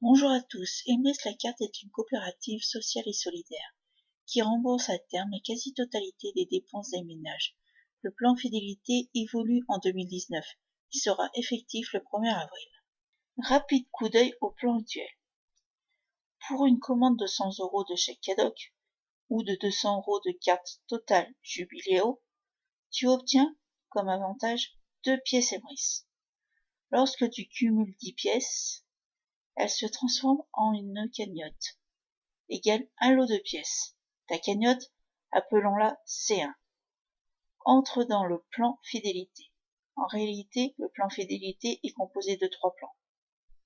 Bonjour à tous. Emrys la carte est une coopérative sociale et solidaire qui rembourse à terme la quasi-totalité des dépenses des ménages. Le plan fidélité évolue en 2019. Il sera effectif le 1er avril. Rapide coup d'œil au plan actuel. Pour une commande de 100 € de chèque cadoc ou de 200 € de carte Total Jubiléo, tu obtiens comme avantage 2 pièces Emrys. Lorsque tu cumules 10 pièces, elle se transforme en une cagnotte, égale un lot de pièces. Ta cagnotte, appelons-la C1, entre dans le plan fidélité. En réalité, le plan fidélité est composé de 3 plans.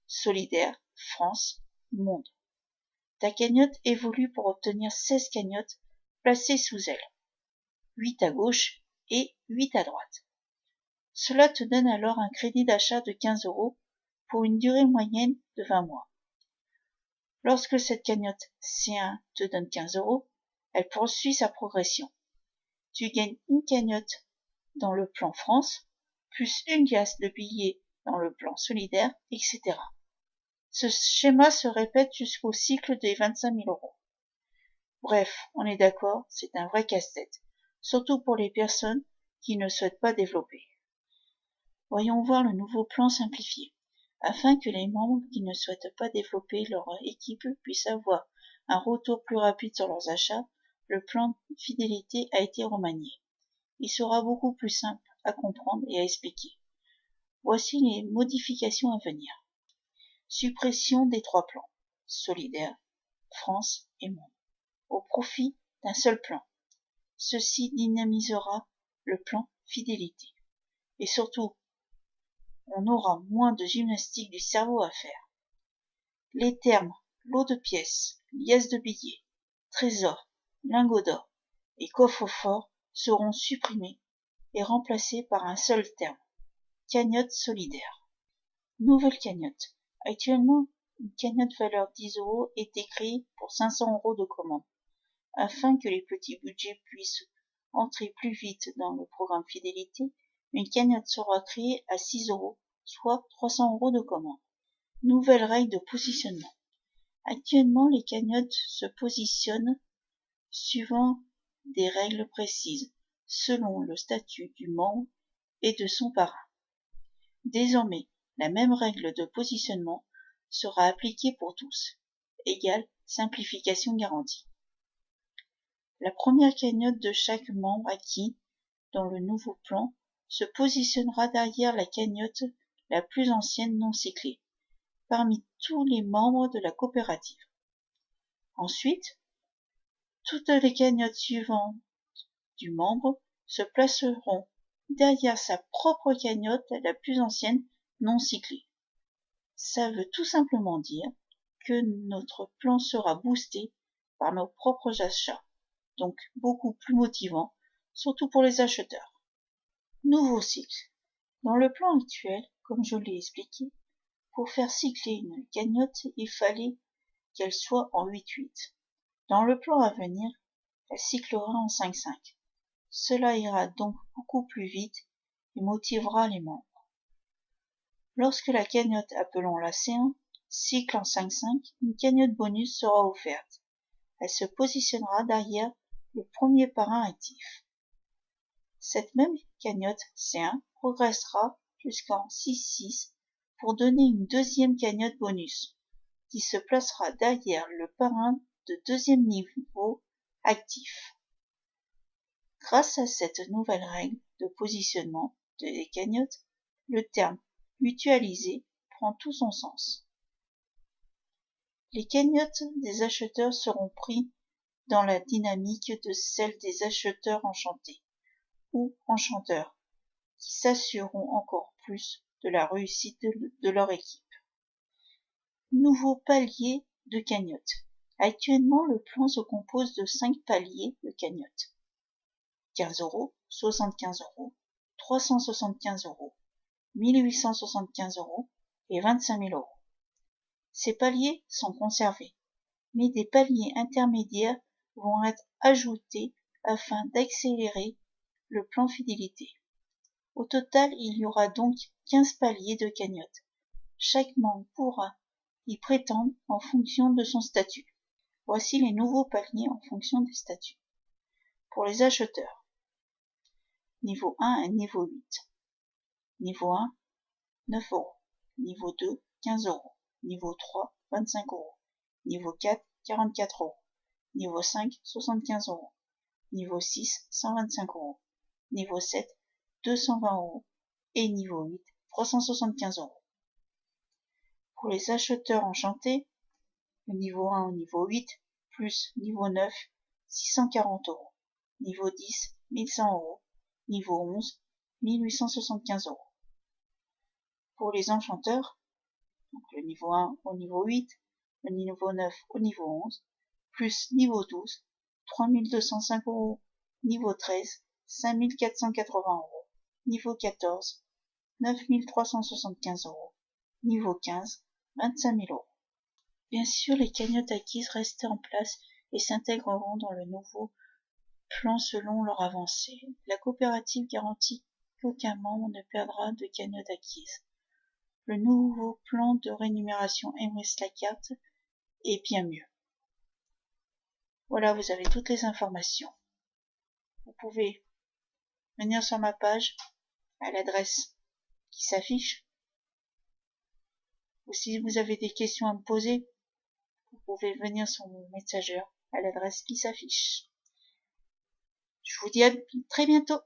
Solidaire, France, Monde. Ta cagnotte évolue pour obtenir 16 cagnottes placées sous elle, 8 à gauche et 8 à droite. Cela te donne alors un crédit d'achat de 15 € pour une durée moyenne de 20 mois. Lorsque cette cagnotte C1 te donne 15 €, elle poursuit sa progression. Tu gagnes une cagnotte dans le plan France, plus une liasse de billets dans le plan solidaire, etc. Ce schéma se répète jusqu'au cycle des 25 000 €. Bref, on est d'accord, c'est un vrai casse-tête, surtout pour les personnes qui ne souhaitent pas développer. Voyons voir le nouveau plan simplifié. Afin que les membres qui ne souhaitent pas développer leur équipe puissent avoir un retour plus rapide sur leurs achats, le plan fidélité a été remanié. Il sera beaucoup plus simple à comprendre et à expliquer. Voici les modifications à venir. Suppression des 3 plans, solidaire, France et Monde, au profit d'un seul plan. Ceci dynamisera le plan fidélité. Et surtout, on aura moins de gymnastique du cerveau à faire. Les termes lot de pièces, liasse de billets, trésor, lingots d'or et coffre-fort seront supprimés et remplacés par un seul terme, cagnotte solidaire. Nouvelle cagnotte. Actuellement, une cagnotte valeur 10 € est créée pour 500 € de commande. Afin que les petits budgets puissent entrer plus vite dans le programme fidélité, une cagnotte sera créée à 6 €, soit 300 € de commande. Nouvelle règle de positionnement. Actuellement, les cagnottes se positionnent suivant des règles précises, selon le statut du membre et de son parrain. Désormais, la même règle de positionnement sera appliquée pour tous, égale simplification garantie. La première cagnotte de chaque membre acquis dans le nouveau plan se positionnera derrière la cagnotte la plus ancienne non cyclée, parmi tous les membres de la coopérative. Ensuite, toutes les cagnottes suivantes du membre se placeront derrière sa propre cagnotte la plus ancienne non cyclée. Ça veut tout simplement dire que notre plan sera boosté par nos propres achats, donc beaucoup plus motivant, surtout pour les acheteurs. Nouveau cycle. Dans le plan actuel, comme je l'ai expliqué, pour faire cycler une cagnotte, il fallait qu'elle soit en 8-8. Dans le plan à venir, elle cyclera en 5-5. Cela ira donc beaucoup plus vite et motivera les membres. Lorsque la cagnotte, appelons-la C1, cycle en 5-5, une cagnotte bonus sera offerte. Elle se positionnera derrière le premier parrain actif. Cette même cagnotte C1 progressera jusqu'en 6-6 pour donner une deuxième cagnotte bonus, qui se placera derrière le parrain de deuxième niveau actif. Grâce à cette nouvelle règle de positionnement des cagnottes, le terme mutualisé prend tout son sens. Les cagnottes des acheteurs seront pris dans la dynamique de celle des acheteurs enchantés ou enchanteurs, qui s'assureront encore plus de la réussite de leur équipe. Nouveau palier de cagnotte. Actuellement, le plan se compose de 5 paliers de cagnotte. 15 €, 75 €, 375 €, 1875 € et 25 000 €. Ces paliers sont conservés, mais des paliers intermédiaires vont être ajoutés afin d'accélérer le plan fidélité. Au total, il y aura donc 15 paliers de cagnotte. Chaque membre pourra y prétendre en fonction de son statut. Voici les nouveaux paliers en fonction des statuts. Pour les acheteurs, niveau 1 et niveau 8. Niveau 1, 9 euros. Niveau 2, 15 euros. Niveau 3, 25 euros. Niveau 4, 44 euros. Niveau 5, 75 euros. Niveau 6, 125 euros. Niveau 7, 220 euros. Et niveau 8, 375 euros. Pour les acheteurs enchantés, le niveau 1 au niveau 8, plus niveau 9, 640 euros. Niveau 10, 1100 euros. Niveau 11, 1875 euros. Pour les enchanteurs, donc le niveau 1 au niveau 8, le niveau 9 au niveau 11, plus niveau 12, 3205 euros. Niveau 13, 5480 euros. Niveau 14, 9375 euros. Niveau 15, 25 000 euros. Bien sûr, les cagnottes acquises restent en place et s'intégreront dans le nouveau plan selon leur avancée. La coopérative garantit qu'aucun membre ne perdra de cagnotte acquise. Le nouveau plan de rémunération Emrys Lacarte est bien mieux. Voilà, vous avez toutes les informations. Vous pouvez venir sur ma page à l'adresse qui s'affiche. Ou si vous avez des questions à me poser, vous pouvez venir sur mon Messenger à l'adresse qui s'affiche. Je vous dis à très bientôt.